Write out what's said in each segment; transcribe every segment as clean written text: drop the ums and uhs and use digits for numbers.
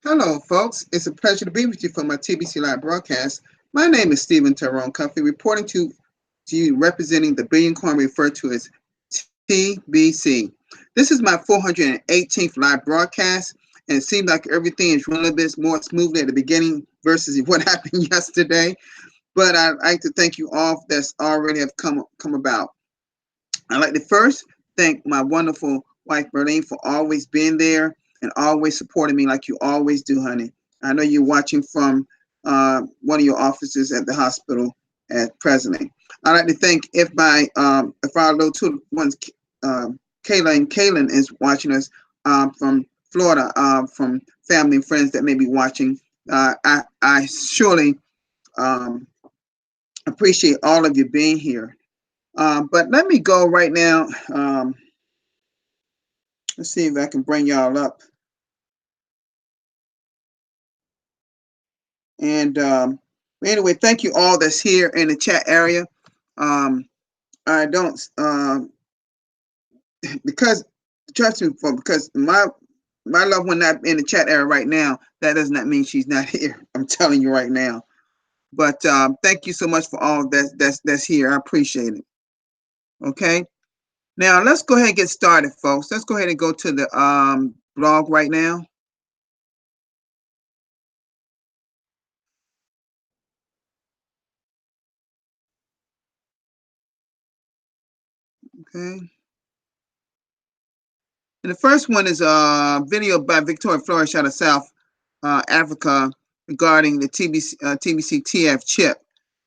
Hello, folks. It's a pleasure to be with you for my TBC Live broadcast. My name is Stephen Tyrone Cuffey, reporting to you representing the Billion Coin referred to as TBC. This is my 418th live broadcast, and it seems like everything is running a bit more smoothly at the beginning versus what happened yesterday. But I'd like to thank you all that's already have come about. I'd like to first thank my wonderful wife, Berlene, for always being there and always supporting me like you always do, honey. I know you're watching from one of your offices at the hospital at presently. I'd like to thank if our little two ones, Kaylin is watching us from Florida, from family and friends that may be watching. I surely um, appreciate all of you being here. But let me go right now. Let's see if I can bring y'all up. And anyway, thank you all that's here in the chat area. I don't because trust me, for because my loved one not in the chat area right now. That does not mean she's not here. I'm telling you right now. But thank you so much for all that's here. I appreciate it. Okay. Now let's go ahead and get started, folks. Let's go ahead and go to the blog right now. Okay. And the first one is a video by Victoria Flores out of South Africa regarding the TBC TF chip.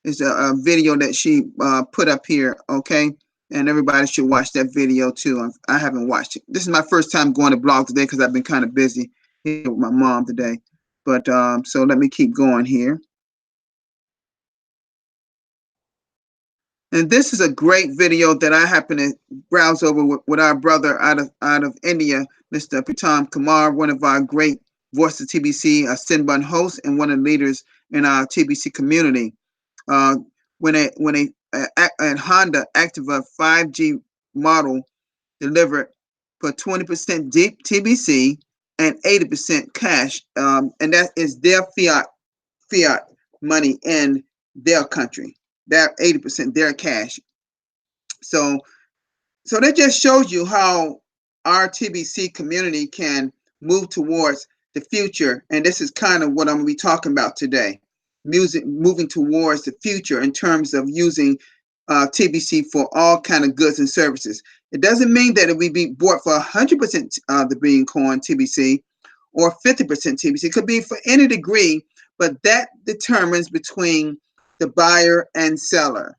It's a video that she put up here, okay? And everybody should watch that video too. I haven't watched it. This is my first time going to blog today because I've been kind of busy here with my mom today. But so let me keep going here. And this is a great video that I happen to browse over with our brother out of India, Mr. Pritam Kumar, one of our great Voice of TBC Sinbun hosts and one of the leaders in our TBC community. When a Honda Activa 5G model delivered for 20% deep TBC and 80% cash, and that is their fiat money in their country. That 80% their cash. So that just shows you how our TBC community can move towards the future. And this is kind of what I'm going to be talking about today. Moving towards the future in terms of using TBC for all kind of goods and services. It doesn't mean that it will be bought for 100% the Billion Coin TBC or 50% TBC. It could be for any degree, but that determines between the buyer and seller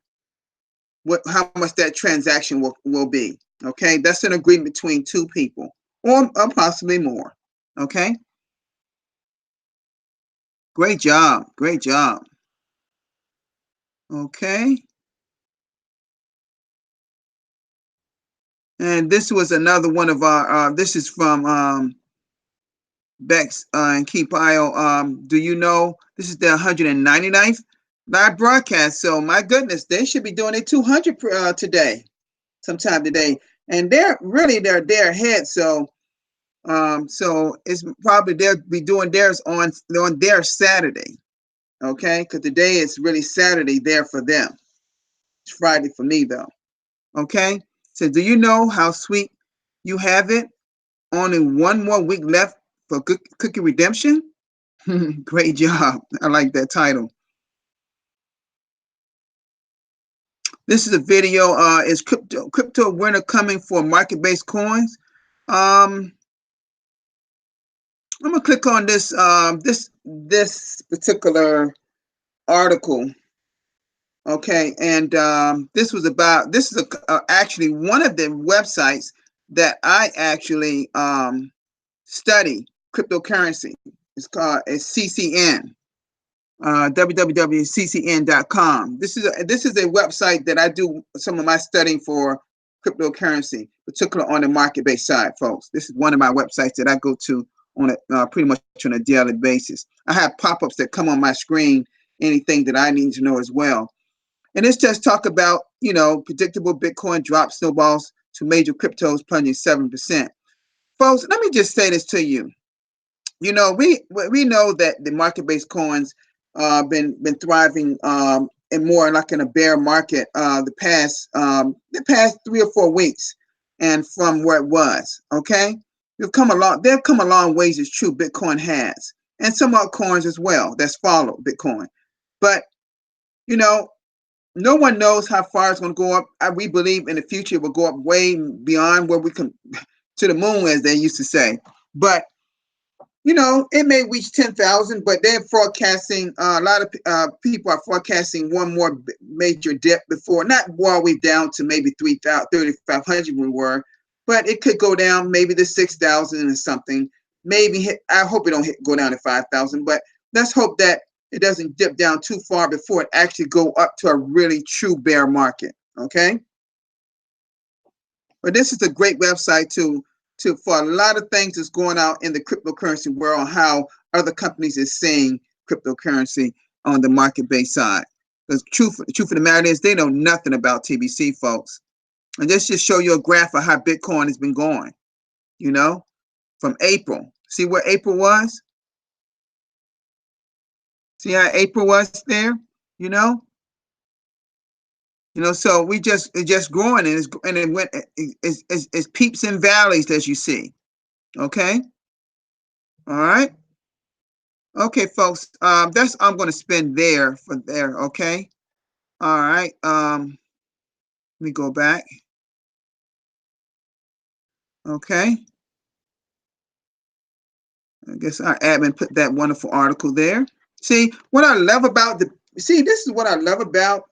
how much that transaction will be. Okay, that's an agreement between two people or possibly more. Okay, great job, great job. Okay, and this was another one of our. This is from Bex and Keep Pile. Do you know this is the 199th live broadcast? So my goodness, they should be doing it 200 today, sometime today, and they're ahead. So it's probably they'll be doing theirs on their Saturday, okay? Because today is really Saturday there for them. It's Friday for me though, okay? So do you know how sweet you have it? Only one more week left for cookie redemption. Great job. I like that title. This is a video. Is crypto winter coming for market-based coins? I'm gonna click on this this particular article. Okay, and this is actually one of the websites that I actually study cryptocurrency. It's CCN, www.ccn.com. This is a website that I do some of my studying for cryptocurrency, particularly on the market-based side, folks. This is one of my websites that I go to on a pretty much on a daily basis. I have pop-ups that come on my screen, anything that I need to know as well. And it's just talk about, predictable Bitcoin drop snowballs to major cryptos plunging 7%. Folks, let me just say this to you. you know, we know that the market-based coins been thriving and more like in a bear market the past 3 or 4 weeks, and from where it was. Okay, we've come a long they've come a long ways. It's true, Bitcoin has, and some altcoins as well that's followed Bitcoin, but you know, no one knows how far it's going to go up. We believe in the future it will go up way beyond where we can to the moon, as they used to say. But you know, it may reach 10,000, but they're forecasting a lot of people are forecasting one more major dip before, not all the way down to maybe 3,500 we were, but it could go down maybe to 6,000 or something. Maybe I hope it don't go down to 5,000, but let's hope that it doesn't dip down too far before it actually go up to a really true bear market. Okay, but this is a great website to for a lot of things that's going out in the cryptocurrency world on how other companies is seeing cryptocurrency on the market-based side. The truth of the matter is they know nothing about TBC, folks. And this just show you a graph of how Bitcoin has been going, you know, from April. See where April was? See how April was there? You know? So it's just growing, and it went it's peeps and valleys, as you see. Okay? All right. Okay, folks. That's I'm going to spend there for there. Okay. All right. Let me go back. Okay. I guess our admin put that wonderful article there. See what I love about this is what I love about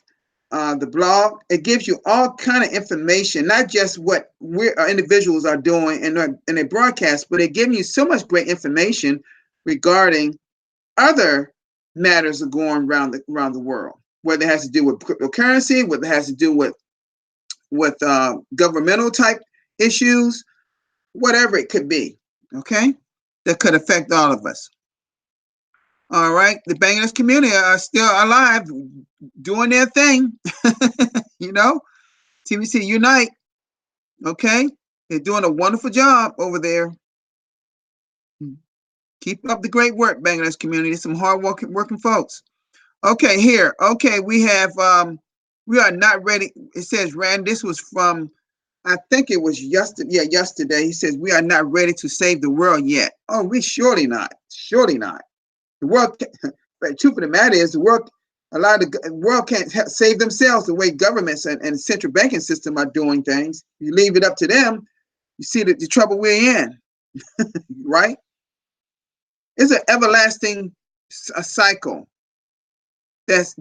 the blog. It gives you all kind of information, not just what we individuals are doing in their broadcast, but it gives you so much great information regarding other matters are going around the world, whether it has to do with cryptocurrency, whether it has to do with governmental type issues, whatever it could be. Okay, that could affect all of us. All right, the Bangladesh community are still alive, doing their thing. you know, TBC Unite. Okay, they're doing a wonderful job over there. Keep up the great work, Bangladesh community. Some hard working folks. Okay, here. Okay, we have we are not ready. It says Rand, this was from I think it was yesterday. Yeah, yesterday. He says we are not ready to save the world yet. Oh, we surely not. Surely not. The world the truth of the matter is the world can't save themselves the way governments and central banking system are doing things. You leave it up to them, you see the trouble we're in, right? It's an everlasting cycle that's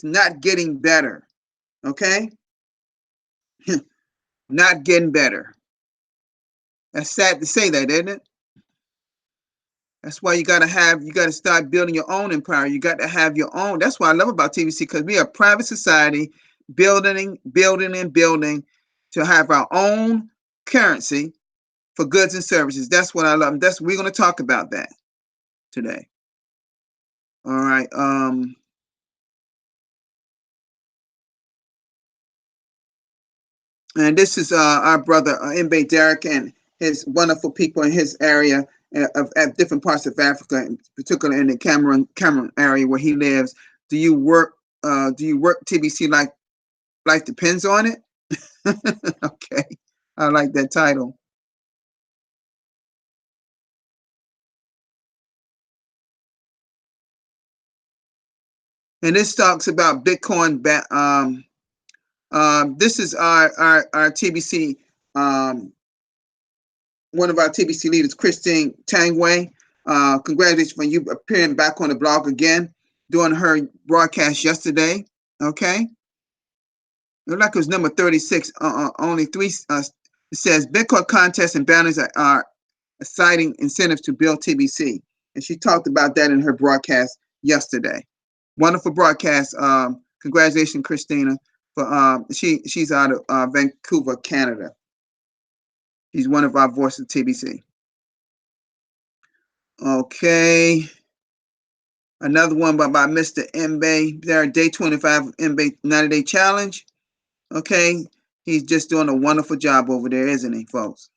not getting better. Okay, not getting better. That's sad to say that, isn't it? That's why you gotta start building your own empire. You got to have your own. That's what I love about TVC, because we are a private society building to have our own currency for goods and services. That's what I love. We're gonna talk about that today. All right. And this is our brother Mbe Derek and his wonderful people in his area of different parts of Africa, in particular in the Cameroon area where he lives. Do you work? Do you work TBC like life depends on it? Okay, I like that title. And this talks about Bitcoin. This is our TBC. One of our TBC leaders, Christine Tangway. Congratulations for you appearing back on the blog again, doing her broadcast yesterday. Okay. Looked like it was number 36. Only three. It says Bitcoin contests and boundaries are citing incentives to build TBC. And she talked about that in her broadcast yesterday. Wonderful broadcast. Congratulations, Christina. For she's out of Vancouver, Canada. He's one of our voices TBC. Okay. Another one by Mr. Mbe. There, day 25 of Mbe 90-day challenge. Okay. He's just doing a wonderful job over there, isn't he, folks?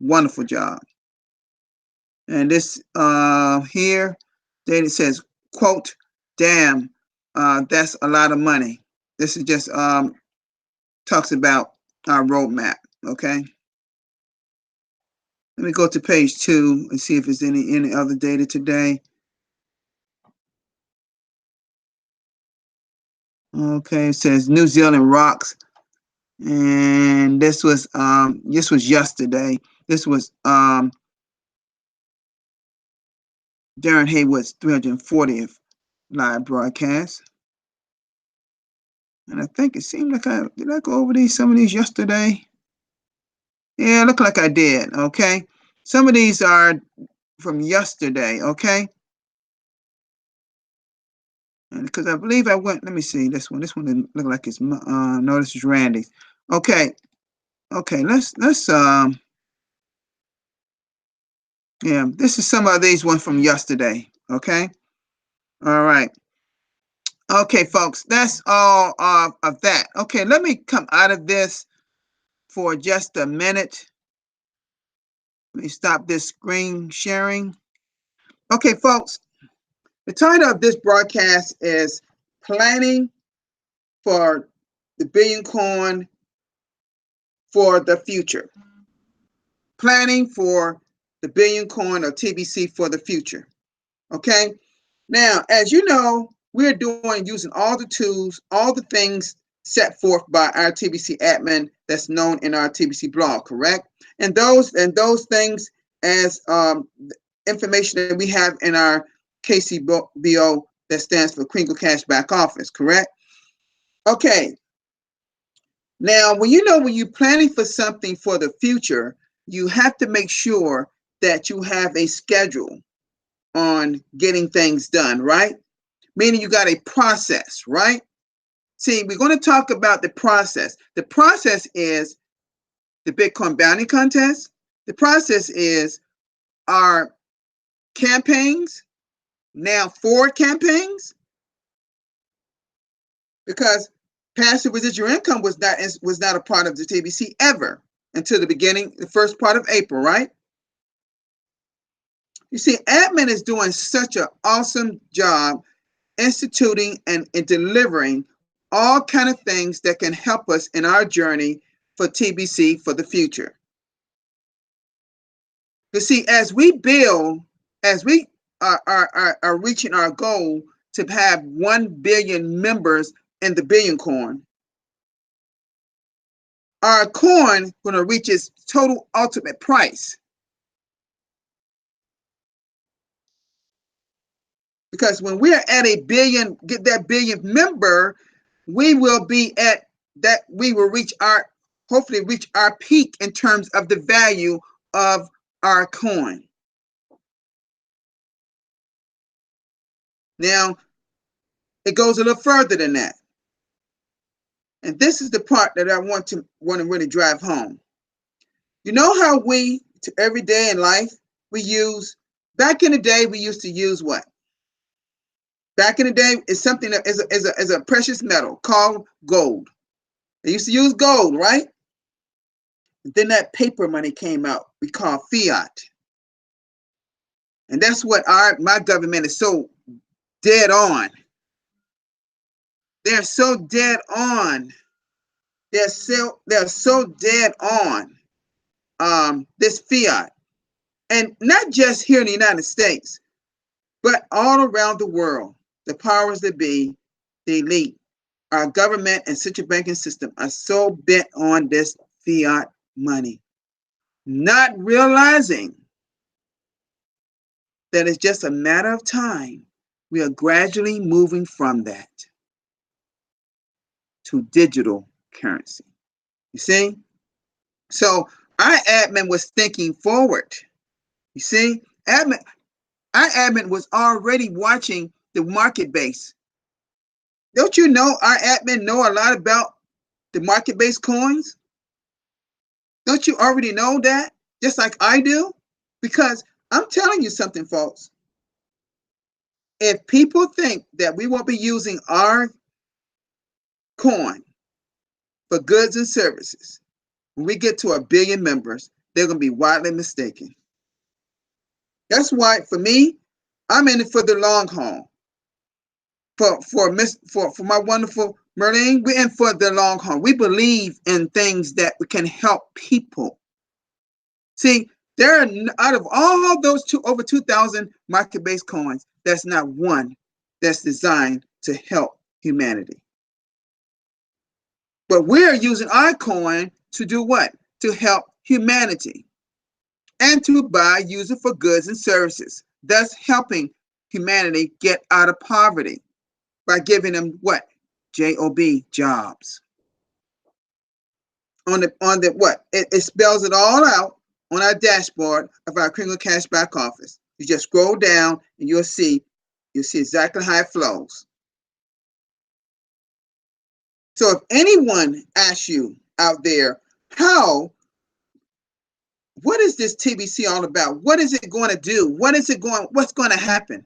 Wonderful job. And this here, data says, quote, damn, that's a lot of money. This is just talks about our roadmap, okay? Let me go to page 2 and see if there's any other data today. Okay, it says New Zealand rocks, and this was yesterday. This was Darren Haywood's 340th live broadcast. And I think it seemed like did I go over some of these yesterday? Yeah, look like I did, okay? Some of these are from yesterday, okay? And because I believe I went, let me see this one. This one didn't look like it's, no, this is Randy's. Okay, let's, yeah, this is some of these ones from yesterday, okay? All right. Okay, folks, that's all of that. Okay, let me come out of this for just a minute. Let me stop this screen sharing. Okay, folks, the title of this broadcast is Planning for the Billion Coin for the Future. Planning for the Billion Coin, or TBC, for the future. Okay? Now, as you know, we're using all the tools, all the things set forth by our TBC admin that's known in our TBC blog, correct? And those things as information that we have in our KCBO, that stands for Kringle Cash Back Office, correct? Okay. Now, when you're planning for something for the future, you have to make sure that you have a schedule on getting things done, right? Meaning you got a process, right? See, we're going to talk about the process. The process is the Bitcoin bounty contest. The process is our campaigns, now 4 campaigns, because passive residual income was not a part of the TBC ever until the first part of April, right? You see, admin is doing such an awesome job instituting and delivering all kind of things that can help us in our journey for TBC for the future. You see, as we build, as we are reaching our goal to have 1 billion members in the Billion Coin, our coin going to reach its total ultimate price. Because when we're at a billion, get that billion member, we will be at that, we will hopefully reach our peak in terms of the value of our coin. Now, it goes a little further than that. And this is the part that I want to really drive home. You know how every day in life, back in the day, we used to use what? Back in the day, it's something that is a precious metal called gold. They used to use gold, right? And then that paper money came out, we call fiat. And that's what my government is so dead on. They're so dead on. They're so dead on this fiat. And not just here in the United States, but all around the world. The powers that be, the elite, our government and central banking system are so bent on this fiat money, not realizing that it's just a matter of time. We are gradually moving from that to digital currency. You see? So our admin was thinking forward. You see? Our admin was already watching the market base. Don't you know our admin know a lot about the market-based coins? Don't you already know that? Just like I do? Because I'm telling you something, folks. If people think that we won't be using our coin for goods and services, when we get to 1 billion members, they're going to be widely mistaken. That's why, for me, I'm in it for the long haul. For my wonderful Merlene, we're in for the long haul. We believe in things that can help people. See, there are, out of all those over 2,000 market-based coins, there's not one that's designed to help humanity. But we're using our coin to do what? To help humanity and to use it for goods and services, thus helping humanity get out of poverty by giving them what? J-O-B, jobs. On the what? It spells it all out on our dashboard of our Kringle Cash back office. You just scroll down and you'll see exactly how it flows. So if anyone asks you out there, what is this TBC all about? What is it going to do? What's going to happen?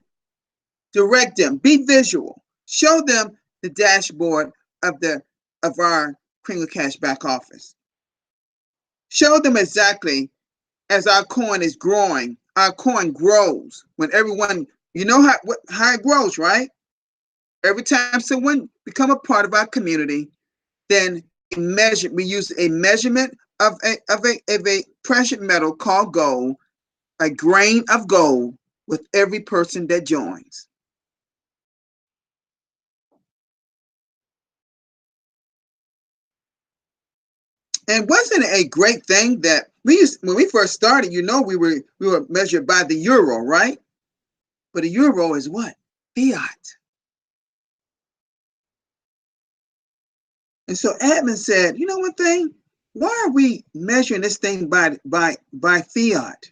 Direct them, be visual, show them the dashboard of our Kringle Cash back office. Show them exactly as our coin is growing. Our coin grows when everyone, you know how it grows, right? Every time someone become a part of our community, then we use a measurement of a precious metal called gold, a grain of gold, with every person that joins. And wasn't it a great thing that when we first started, we were measured by the euro, right? But a euro is what? Fiat. And so admin said, you know one thing? Why are we measuring this thing by fiat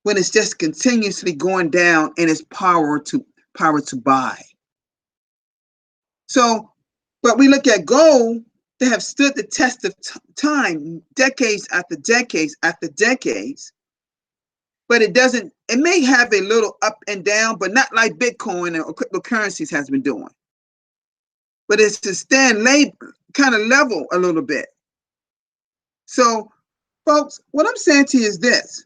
when it's just continuously going down in its power to buy? So, but we look at gold, they have stood the test of time, decades after decades after decades. But it may have a little up and down, but not like Bitcoin or cryptocurrencies has been doing. But it's to stand kind of level a little bit. So, folks, what I'm saying to you is this.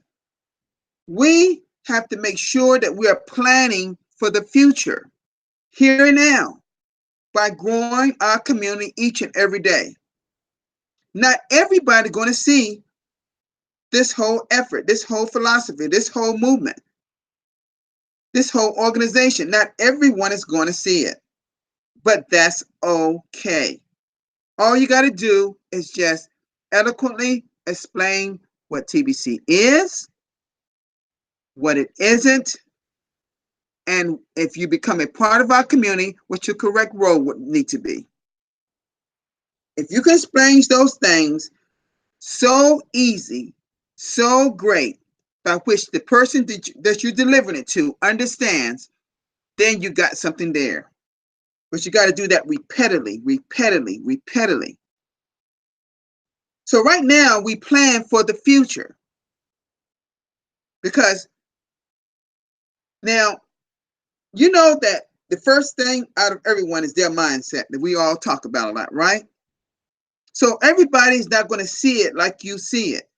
We have to make sure that we are planning for the future, here and now, by growing our community each and every day. Not everybody going to see this whole effort, this whole philosophy, this whole movement, this whole organization. Not everyone is going to see it, but that's okay. All you got to do is just eloquently explain what TBC is, what it isn't, and if you become a part of our community, what your correct role would need to be. If you can explain those things so easy, so great, by which the person that you're delivering it to understands, then you got something there. But you got to do that repeatedly. So right now, we plan for the future. Because now, you know that the first thing out of everyone is their mindset that we all talk about a lot, right? So everybody's not going to see it like you see it.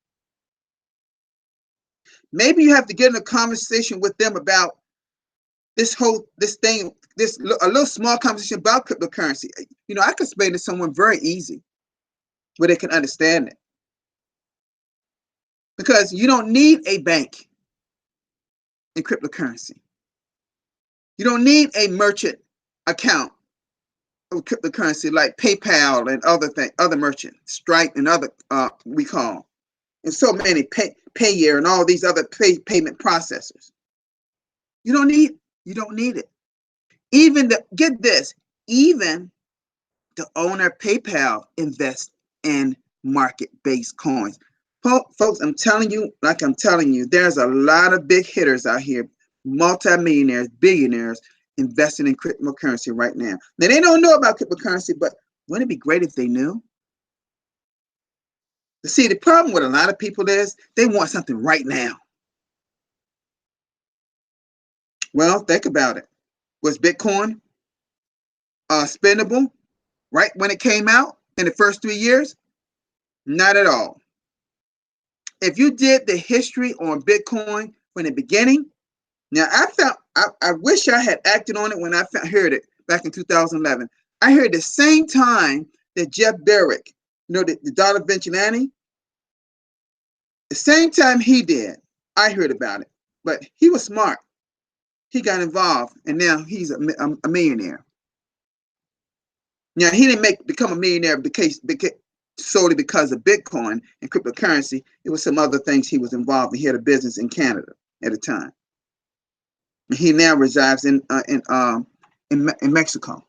Maybe you have to get in a conversation with them about a little small conversation about cryptocurrency. I can explain to someone very easy where they can understand it. Because you don't need a bank in cryptocurrency. You don't need a merchant account of cryptocurrency like PayPal and other merchants, Stripe and other we call, and so many Payeer and all these other payment processors. You don't need it. Even even the owner of PayPal invests in market-based coins. Folks, I'm telling you, there's a lot of big hitters out here, multimillionaires, billionaires, investing in cryptocurrency right now. Now, they don't know about cryptocurrency, but wouldn't it be great if they knew? See, the problem with a lot of people is they want something right now. Well, think about it. Was Bitcoin spendable right when it came out in the first 3 years? Not at all. If you did the history on Bitcoin from the beginning. Now I wish I had acted on it when I heard it back in 2011. I heard the same time that Jeff Berwick, the Dollar Vigilante, the same time he did, I heard about it. But he was smart. He got involved, and now he's a millionaire. Now he didn't become a millionaire because solely because of Bitcoin and cryptocurrency. It was some other things he was involved in. He had a business in Canada at the time. He now resides in Mexico.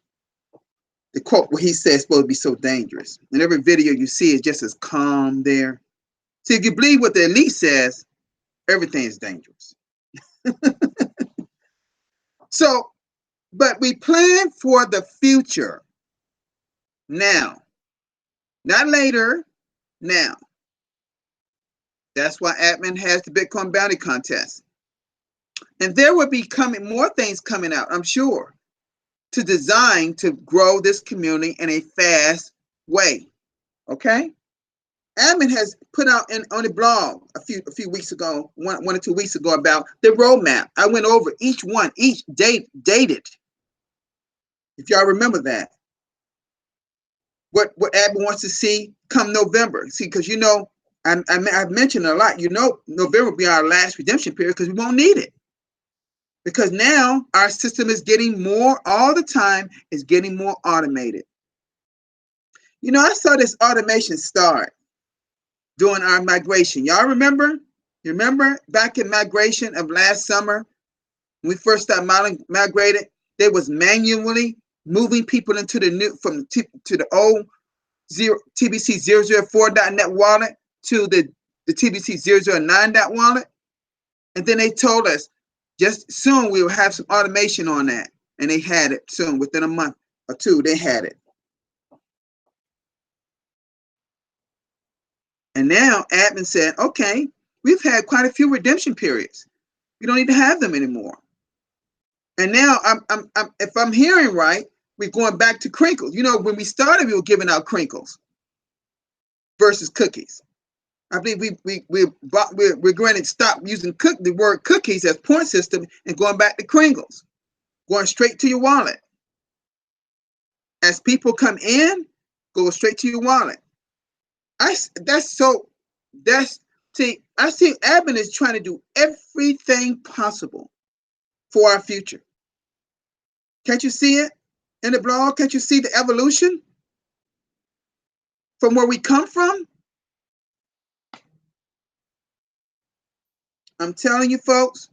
The quote where he says it's supposed to be so dangerous. And every video you see is just as calm there. See, if you believe what the elite says, everything is dangerous. So, but we plan for the future now, not later, now. That's why admin has the Bitcoin bounty contest. And there will be more things coming out, I'm sure, to design to grow this community in a fast way. Okay? Admin has put out on the blog a few weeks ago, one or 2 weeks ago, about the roadmap. I went over each dated. If y'all remember that. What admin wants to see come November. See, because I've mentioned a lot. November will be our last redemption period because we won't need it. Because now our system is getting more, all the time, is getting more automated. I saw this automation start during our migration. Y'all remember? You remember back in migration of last summer, when we first started migrated, they was manually moving people into the new, to the old TBC 004.net wallet to the TBC 009 wallet. And then they told us just soon we will have some automation on that. And they had it soon, within a month or two, they had it. And now admin said, okay, we've had quite a few redemption periods. We don't need to have them anymore. And now if I'm hearing right, we're going back to crinkles. When we started, we were giving out crinkles versus cookies. I believe we're going to stop using the word cookies as point system and going back to crinkles, going straight to your wallet. As people come in, go straight to your wallet. I see admin is trying to do everything possible for our future. Can't you see it in the blog? Can't you see the evolution from where we come from? I'm telling you, folks,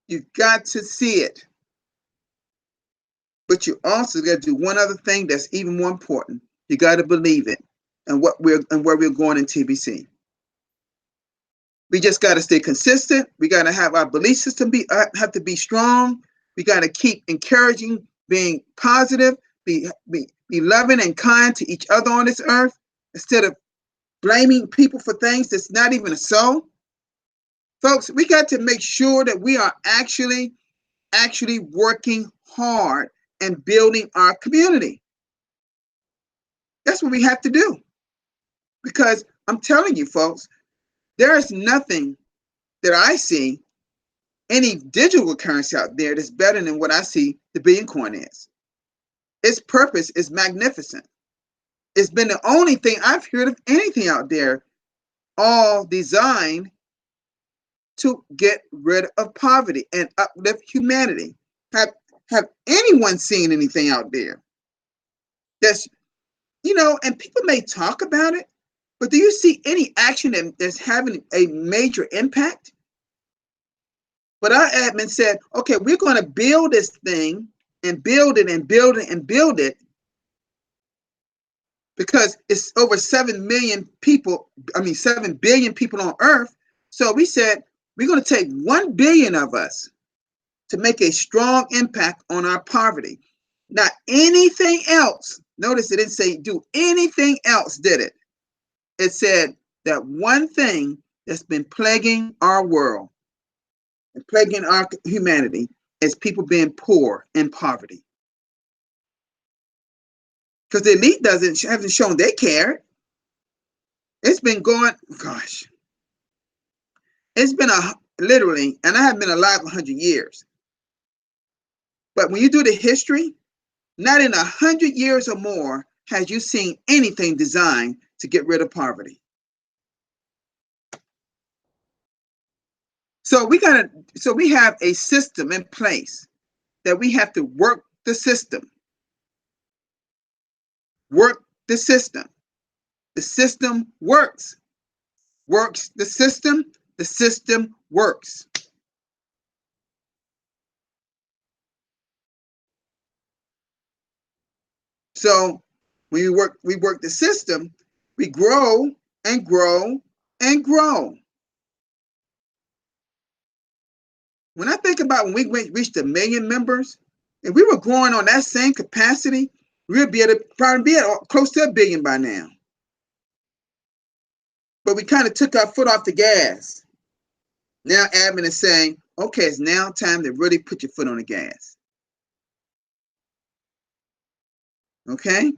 you've got to see it. But you also got to do one other thing that's even more important. You got to believe it and where we're going in TBC. We just got to stay consistent. We got to have our belief system have to be strong. We got to keep encouraging, being positive, be loving and kind to each other on this earth, instead of blaming people for things that's not even so. Folks, we got to make sure that we are actually working hard and building our community. That's what we have to do. Because I'm telling you, folks, there is nothing that I see, any digital currency out there, that's better than what I see the Billion Coin is. Its purpose is magnificent. It's been the only thing I've heard of anything out there, all designed to get rid of poverty and uplift humanity. Have anyone seen anything out there that's, and people may talk about it, but do you see any action that's having a major impact? But our admin said, okay, we're going to build this thing and build it and build it and build it, because it's over 7 million people, 7 billion people on earth. So we said, we're going to take 1 billion of us to make a strong impact on our poverty. Not anything else. Notice it didn't say do anything else, did it? It said that one thing that's been plaguing our world and plaguing our humanity is people being poor and poverty. Because the elite hasn't shown they care. It's been going, gosh. It's been literally, and I have been alive 100 years. But when you do the history, not in 100 years or more has you seen anything designed to get rid of poverty. So we have a system in place that we have to work the system. Work the system. The system works. Works the system works. So when we work the system, we grow and grow and grow. When I think about when we reached 1 million members, if we were growing on that same capacity, we'd be able to probably be at close to 1 billion by now. But we kind of took our foot off the gas. Now admin is saying, okay, it's now time to really put your foot on the gas. Okay?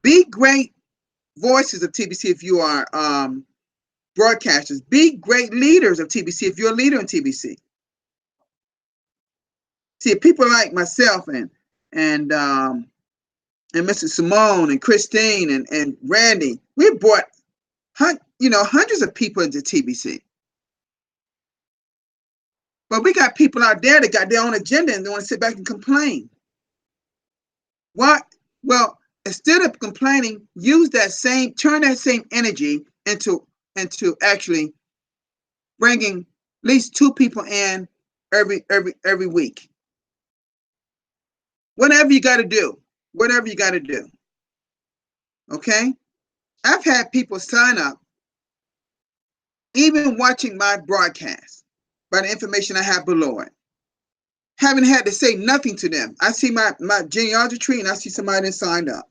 Be great voices of TBC if you are broadcasters. Be great leaders of TBC if you're a leader in TBC. See, people like myself and Mrs. Simone and Christine and Randy, we brought hundreds of people into TBC. But we got people out there that got their own agenda and they want to sit back and complain. What? Well, instead of complaining, turn that same energy into actually bringing at least 2 people in every week. Whatever you got to do. Whatever you got to do. Okay? I've had people sign up, even watching my broadcast, by the information I have below it. Haven't had to say nothing to them. I see my genealogy tree and I see somebody that signed up.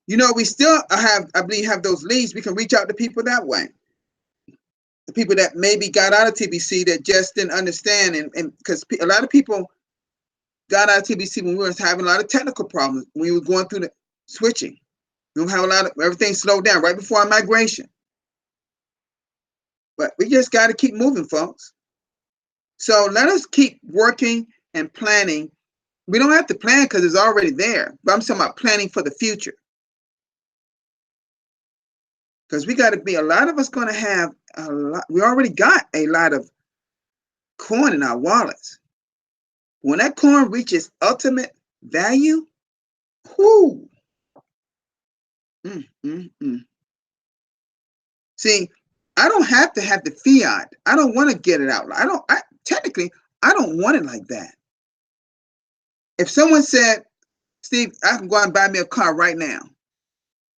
We still I believe have those leads. We can reach out to people that way. The people that maybe got out of TBC that just didn't understand, and because a lot of people got out of TBC when we were having a lot of technical problems, when we were going through the switching. We don't have a lot of everything slowed down right before our migration. But we just got to keep moving, folks. So let us keep working and planning. We don't have to plan because it's already there. But I'm talking about planning for the future. Because we got to be, a lot of us going to have a lot. We already got a lot of coin in our wallets. When that coin reaches ultimate value, whoo. See, I don't have to have the fiat. I don't want to get it out. Technically, I don't want it like that. If someone said, Steve, I can go out and buy me a car right now.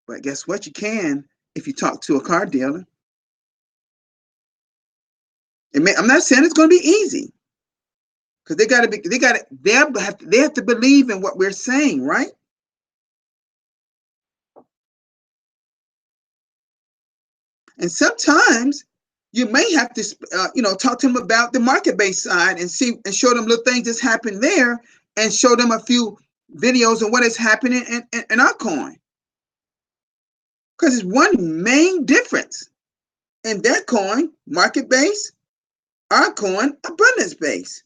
But guess what? You can if you talk to a car dealer. I'm not saying it's going to be easy, because they have to believe in what we're saying, right? And sometimes you may have to, talk to them about the market-based side and show them little things that's happened there, and show them a few videos of what is happening in our coin. Because it's one main difference in that coin, market-based, our coin, abundance-based.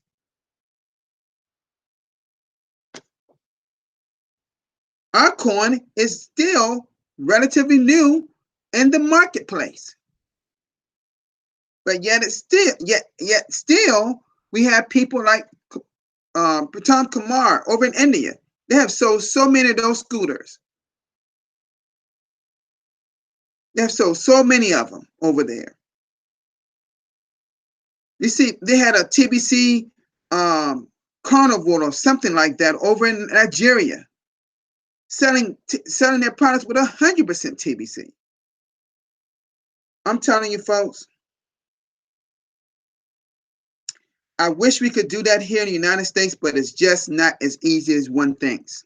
Our coin is still relatively new in the marketplace. But yet still we have people like Pratam Kumar over in India. They have sold so many of those scooters. They have sold so many of them over there. You see, they had a TBC carnival or something like that over in Nigeria, selling their products with 100% TBC. I'm telling you, folks, I wish we could do that here in the United States, but it's just not as easy as one thinks.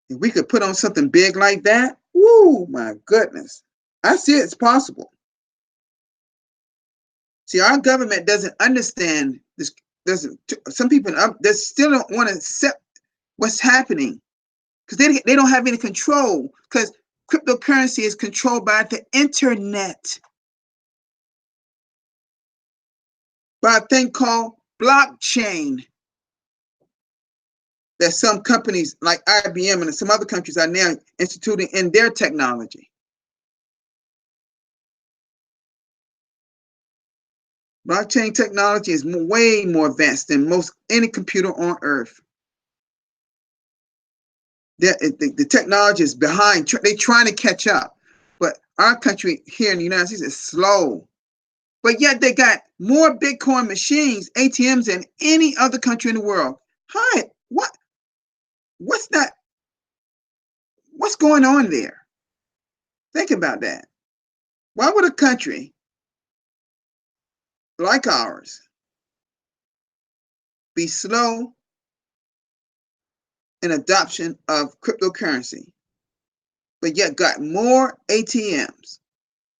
If we could put on something big like that, woo, my goodness. I see it's possible. See, our government doesn't understand this. Some people that still don't want to accept what's happening. because they don't have any control, because cryptocurrency is controlled by the internet, by a thing called blockchain, that some companies like IBM and some other countries are now instituting in their technology. Blockchain technology is way more advanced than most any computer on earth. The technology is behind. They're trying to catch up, but our country here in the United States is slow. But yet they got more Bitcoin machines, ATMs, than any other country in the world. Hi, what's that? What's going on there? Think about that. Why would a country like ours be slow in adoption of cryptocurrency, but yet got more ATMs?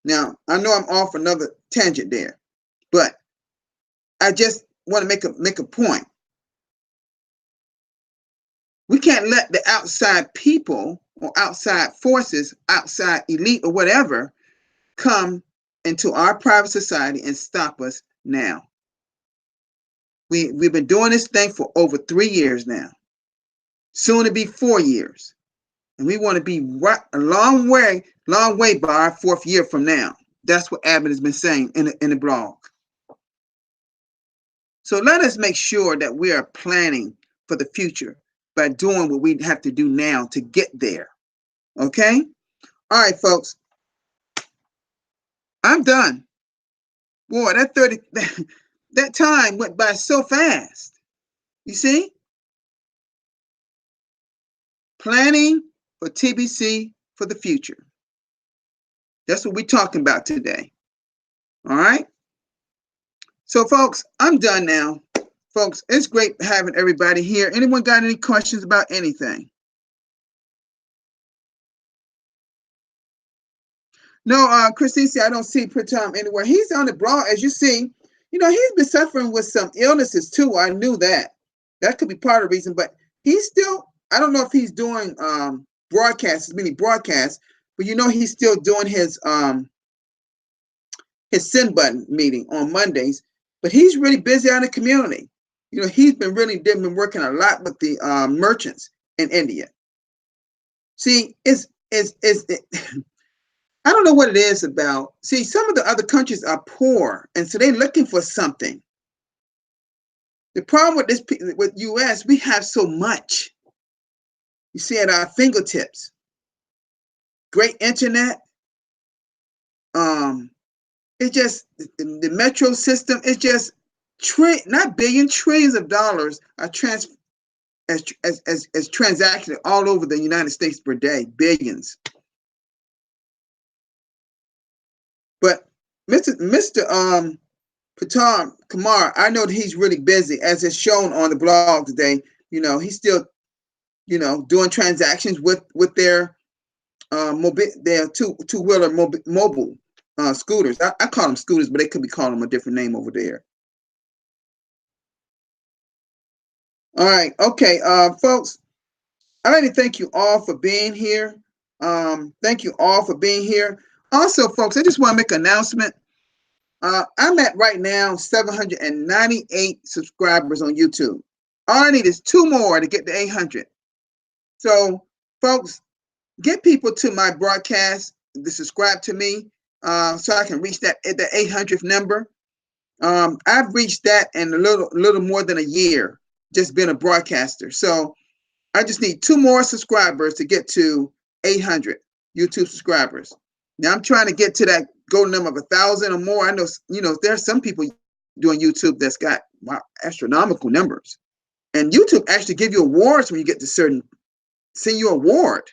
Now, I know I'm off another tangent there, but I just want to make a point. We can't let the outside people or outside forces, outside elite or whatever, come into our private society and stop us now. We've been doing this thing for over 3 years now, soon to be 4 years. And we want to be a long way by our 4th year from now. That's what Abbott has been saying in the blog. So let us make sure that we are planning for the future by doing what we have to do now to get there. Okay? All right, folks. I'm done. Boy, that time went by so fast. You see? Planning for TBC for the future. That's what we're talking about today. All right? So, folks, I'm done now. Folks, it's great having everybody here. Anyone got any questions about anything? No, Christine, I don't see Pritam anywhere. He's on the blog, as you see. You know, he's been suffering with some illnesses too. I knew that. That could be part of the reason, but he's still, I don't know if he's doing broadcasts, many broadcasts, but you know he's still doing his send button meeting on Mondays. But he's really busy out in the community. You know, he's been working a lot with the merchants in India. See, I don't know what it is about. See, some of the other countries are poor, and so they're looking for something. The problem with U.S., we have so much. You see, at our fingertips. Great internet. It's just the metro system. It's just not billion, trillions of dollars are as transacted all over the United States per day. Billions. But Mr. Pritam Kumar, I know that he's really busy, as is shown on the blog today. You know, he's still, you know, doing transactions with their two-wheeler mobile scooters. I call them scooters, but they could be calling them a different name over there. All right, okay, folks. I'd like to thank you all for being here. Thank you all for being here. Also, folks, I just want to make an announcement. I'm at right now 798 subscribers on YouTube. All I need is 2 more to get to 800. So, folks, get people to my broadcast to subscribe to me so I can reach the 800th number. I've reached that in a little more than a year, just being a broadcaster. So I just need 2 more subscribers to get to 800 YouTube subscribers. Now I'm trying to get to that golden number of 1,000 or more. I know, you know, there's some people doing YouTube that's got astronomical numbers, and YouTube actually give you awards when you get to send you an award,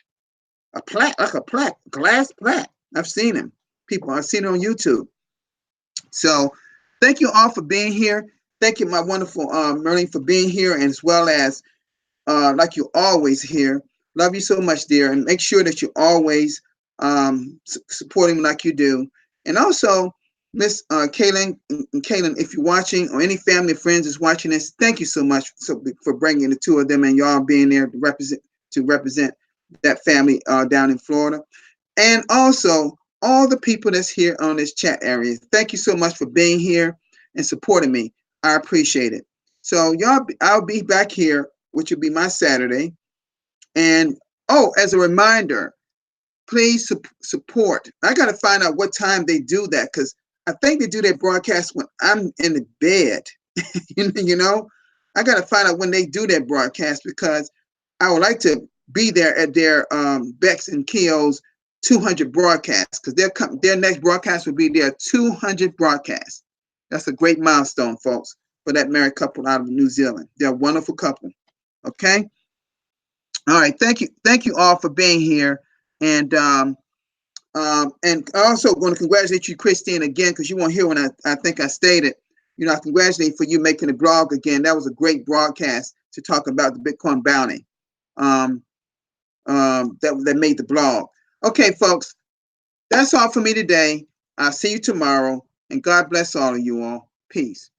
a plaque, like a plaque, glass plaque. I've seen them. I've seen it on YouTube. So thank you all for being here. Thank you, my wonderful Merlin, for being here, and as well as like you always here. Love you so much, dear, and make sure that you always support him like you do. And also, Miss Kaylin, if you're watching, or any family or friends is watching this, thank you so much for bringing the 2 of them and y'all being there to represent that family down in Florida. And also all the people that's here on this chat area. Thank you so much for being here and supporting me. I appreciate it. So y'all, I'll be back here, which will be my Saturday. And oh, as a reminder, please support. I got to find out what time they do that, because I think they do their broadcast when I'm in the bed. You know, I got to find out when they do their broadcast, because I would like to be there at their Bex and Keogh's 200 broadcasts, because their next broadcast will be their 200 broadcast. That's a great milestone, folks, for that married couple out of New Zealand. They're a wonderful couple. Okay. All right. Thank you all for being here. And I also want to congratulate you, Christine, again, because you weren't here when I think I stated. You know, I congratulate you for you making the blog again. That was a great broadcast to talk about the Bitcoin bounty. That made the blog. Okay, folks, that's all for me today. I'll see you tomorrow, and God bless all of you all. Peace.